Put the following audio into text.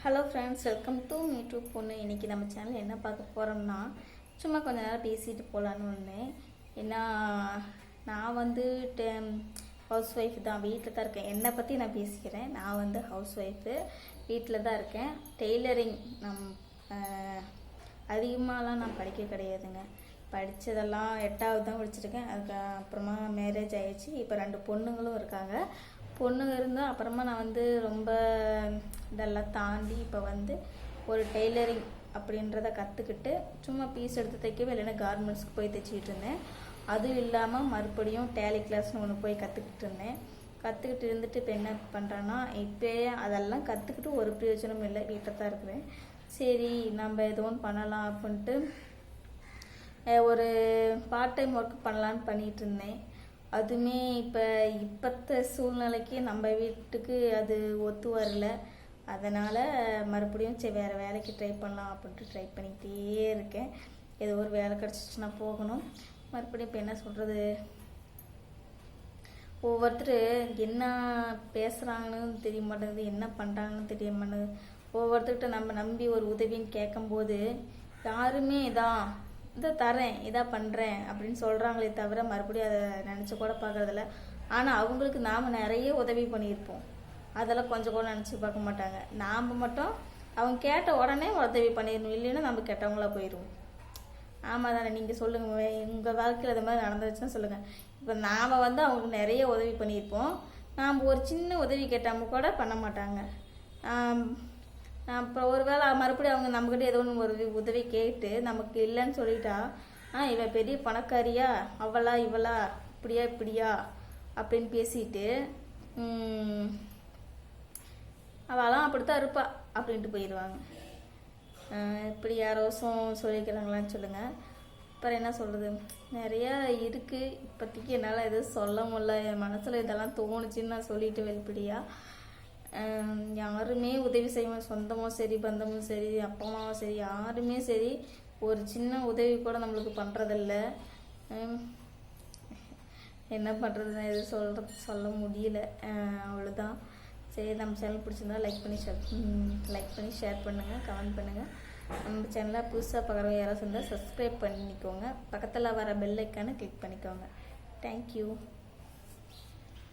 Hello friends, welcome to me too பொண்ணு. இன்றைக்கி நம்ம சேனல் என்ன பார்க்க போகிறோம்னா, சும்மா கொஞ்ச நேரம் பேசிட்டு போகலான்னு வந்தேன். ஏன்னா நான் வந்து ஹவுஸ் ஒய்ஃப் தான், வீட்டில் தான் இருக்கேன். என்னை பற்றி நான் பேசிக்கிறேன். நான் வந்து ஹவுஸ் ஒய்ஃபு, வீட்டில் தான் இருக்கேன். டெய்லரிங் அதிகமாகலாம் நான் படிக்க கிடையாதுங்க. படித்ததெல்லாம் 8வது தான் படிச்சிருக்கேன். அதுக்கு அப்புறமா மேரேஜ் ஆகிடுச்சு. இப்போ 2 பொண்ணுங்களும் இருக்காங்க. பொண்ணுங்க இருந்தால் அப்புறமா நான் வந்து ரொம்ப இதெல்லாம் தாண்டி இப்போ வந்து ஒரு டெய்லரிங் அப்படின்றத கற்றுக்கிட்டு சும்மா பீஸ் எடுத்து தைக்கவே, இல்லைன்னா கார்மெண்ட்ஸ்க்கு போய் தைச்சிக்கிட்டு இருந்தேன். அதுவும் இல்லாமல் மறுபடியும் டேலி கிளாஸ்னு ஒன்று போய் கற்றுக்கிட்டு இருந்தேன். கற்றுக்கிட்டு இருந்துட்டு இப்போ என்ன பண்ணுறேன்னா, இப்போயே அதெல்லாம் கற்றுக்கிட்டு ஒரு பிரயோஜனமும் இல்லை, வீட்டில் தான் இருக்கிறேன். சரி, நம்ம எது ஒன்று பண்ணலாம் அப்படின்ட்டு ஒரு பார்ட் டைம் ஒர்க் பண்ணலான்னு பண்ணிகிட்டு இருந்தேன். அதுவுமே இப்போத்த சூழ்நிலைக்கு நம்ம வீட்டுக்கு அது ஒத்து வரல. அதனால் மறுபடியும் சரி வேறு வேலைக்கு ட்ரை பண்ணலாம் அப்படின்ட்டு ட்ரை பண்ணிக்கிட்டே இருக்கேன். ஏதோ ஒரு வேலை கிடச்சிச்சுன்னா போகணும். மறுபடியும் இப்போ என்ன சொல்கிறது, ஒவ்வொருத்தர் என்ன பேசுகிறாங்கன்னு தெரிய மாட்டேங்குது, என்ன பண்ணுறாங்கன்னு தெரிய மாட்டேங்குது. ஒவ்வொருத்தர்கிட்ட நம்ம நம்பி ஒரு உதவின்னு கேட்கும்போது யாருமே இதை தரேன், இதாக பண்ணுறேன் அப்படின்னு சொல்கிறாங்களே தவிர மறுபடியும் அதை நினச்சி கூட பார்க்குறதில்ல. ஆனால் அவங்களுக்கு நாம் நிறைய உதவி பண்ணியிருப்போம், அதெல்லாம் கொஞ்சம் கூட நினச்சி பார்க்க மாட்டாங்க. நாம் மட்டும் அவங்க கேட்ட உடனே உதவி பண்ணிடணும், இல்லைன்னா நம்ம கெட்டவங்களா போயிடுவோம். ஆமாம் தானே, நீங்கள் சொல்லுங்கள், உங்கள் வாழ்க்கையில் அது மாதிரி நடந்துச்சுன்னா சொல்லுங்கள். இப்போ நாம் வந்து அவங்களுக்கு நிறைய உதவி பண்ணியிருப்போம், நாம் ஒரு சின்ன உதவி கேட்டாமல் கூட பண்ண மாட்டாங்க. அப்புறம் ஒரு வேளை மறுபடியும் அவங்க நம்மக்கிட்ட ஏதோ ஒன்று ஒரு உதவி கேட்டு நமக்கு இல்லைன்னு சொல்லிட்டா, இவன் பெரிய பணக்காரியா, அவளா இவளா, இப்படியா அப்படின்னு பேசிட்டு அவளாம் அப்படித்தான் இருப்பா அப்படின்ட்டு போயிடுவாங்க. இப்படி யாரோசும் சொல்லிக்கிறாங்களான்னு சொல்லுங்கள். அப்புறம் என்ன சொல்கிறது, நிறையா இருக்குது. இப்போதைக்கு என்னால் எதுவும் சொல்ல முடியல. என் மனசில் இதெல்லாம் தோணுச்சுன்னு நான் சொல்லிட்டு வெளிப்படியாக யாருமே உதவி செய்வோம், சொந்தமோ சரி, பந்தமோ சரி, அப்பா அம்மாவும் சரி, யாருமே சரி ஒரு சின்ன உதவி கூட நம்மளுக்கு பண்ணுறதில்ல. என்ன பண்ணுறதுன்னு எதுவும் சொல்ல முடியல. அவ்வளோதான். சரி, நம்ம சேனல் பிடிச்சிருந்தா லைக் பண்ணி ஷேர் பண்ணுங்கள், கமெண்ட் பண்ணுங்கள். நம்ம சேனலை புதுசாக பார்க்குறவங்க யாராவது இருந்தால் சப்ஸ்கிரைப் பண்ணிக்கோங்க. பக்கத்தில் வர பெல் ஐக்கானை கிளிக் பண்ணிக்கோங்க. தேங்க்யூ.